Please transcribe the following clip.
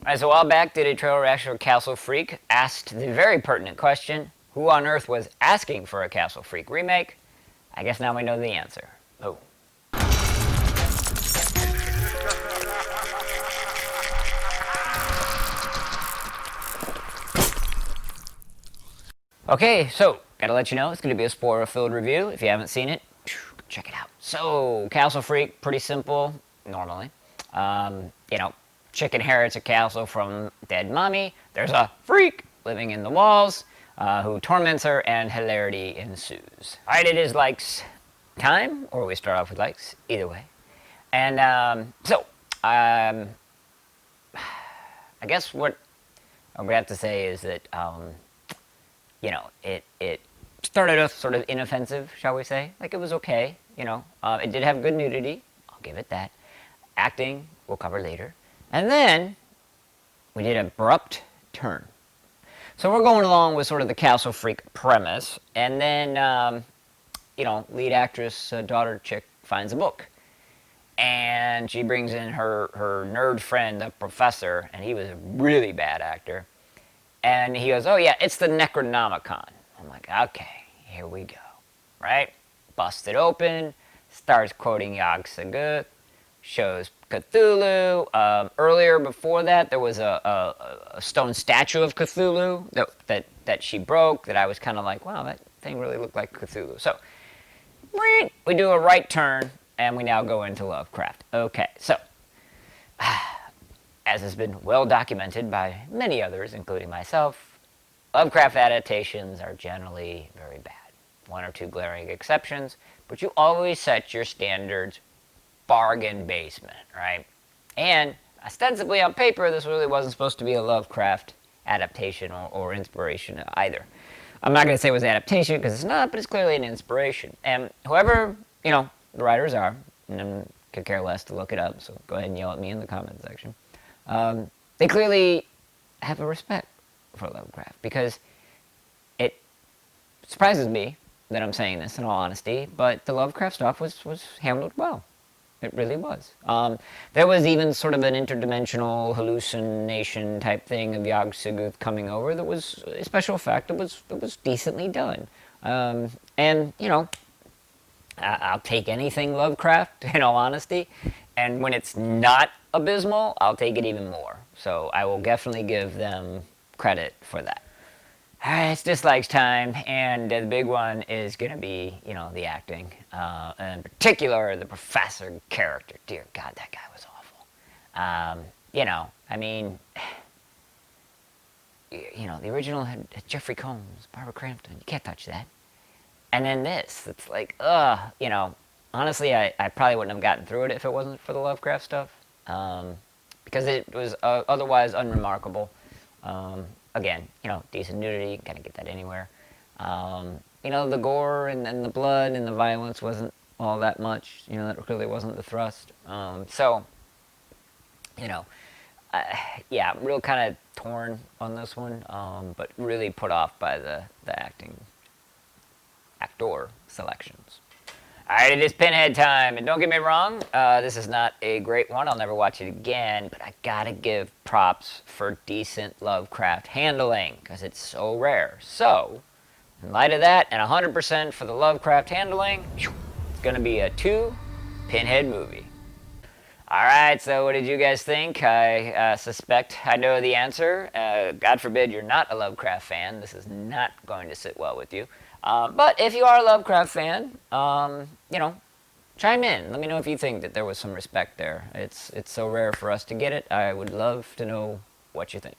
Alright, so a while back, did a trailer reaction for Castle Freak asked the very pertinent question, who on earth was asking for a Castle Freak remake? I guess now we know the answer. Oh. Okay, so, gotta let you know, it's gonna be a spoiler-filled review. If you haven't seen it, check it out. So, Castle Freak, pretty simple, normally. You know, chick inherits a castle from dead mommy. There's a freak living in the walls who torments her, and hilarity ensues. Alright, it is likes time, or we start off with likes, either way. And I guess what I would have to say is that, you know, it started off sort of inoffensive, shall we say. Like, it was okay, you know. It did have good nudity, I'll give it that. Acting, we'll cover later. And then, we did an abrupt turn. So we're going along with sort of the Castle Freak premise, and then, you know, lead actress, daughter chick, finds a book. And she brings in her nerd friend, the professor, and he was a really bad actor. And he goes, oh yeah, it's the Necronomicon. I'm like, okay, here we go, right? Bust it open, starts quoting Yog-Sothoth, shows Cthulhu. Earlier before that, there was a stone statue of Cthulhu that she broke, that I was kind of like, wow, that thing really looked like Cthulhu. So, we do a right turn, and we now go into Lovecraft. Okay, so, as has been well documented by many others, including myself, Lovecraft adaptations are generally very bad. One or two glaring exceptions, but you always set your standards bargain basement, right? And ostensibly on paper, this really wasn't supposed to be a Lovecraft adaptation or inspiration either. I'm not going to say it was adaptation because it's not, but it's clearly an inspiration. And whoever, you know, the writers are, and I could care less to look it up, so go ahead and yell at me in the comment section. They clearly have a respect for Lovecraft, because it surprises me that I'm saying this in all honesty, but the Lovecraft stuff was handled well. It really was. There was even sort of an interdimensional hallucination type thing of Yog-Sothoth coming over that was a special effect that was decently done. And, you know, I'll take anything Lovecraft, in all honesty, and when it's not abysmal, I'll take it even more. So I will definitely give them credit for that. Alright, it's dislikes time, and the big one is going to be, you know, the acting. In particular, the professor character. Dear God, that guy was awful. You know, I mean, you know, the original had Jeffrey Combs, Barbara Crampton. You can't touch that. And then this, it's like, you know, honestly, I probably wouldn't have gotten through it if it wasn't for the Lovecraft stuff. Because it was otherwise unremarkable. Again, you know, decent nudity, you can kind of get that anywhere. You know, the gore and the blood and the violence wasn't all that much. You know, that really wasn't the thrust. So, you know, yeah, I'm real kind of torn on this one, but really put off by the actor selections. Alright, it is Pinhead time, and don't get me wrong, this is not a great one, I'll never watch it again, but I gotta give props for decent Lovecraft handling, because it's so rare. So, in light of that, and 100% for the Lovecraft handling, it's gonna be a 2 Pinhead movie. Alright, so what did you guys think? I suspect I know the answer. God forbid you're not a Lovecraft fan, this is not going to sit well with you. But if you are a Lovecraft fan, you know, chime in. Let me know if you think that there was some respect there. It's so rare for us to get it. I would love to know what you think.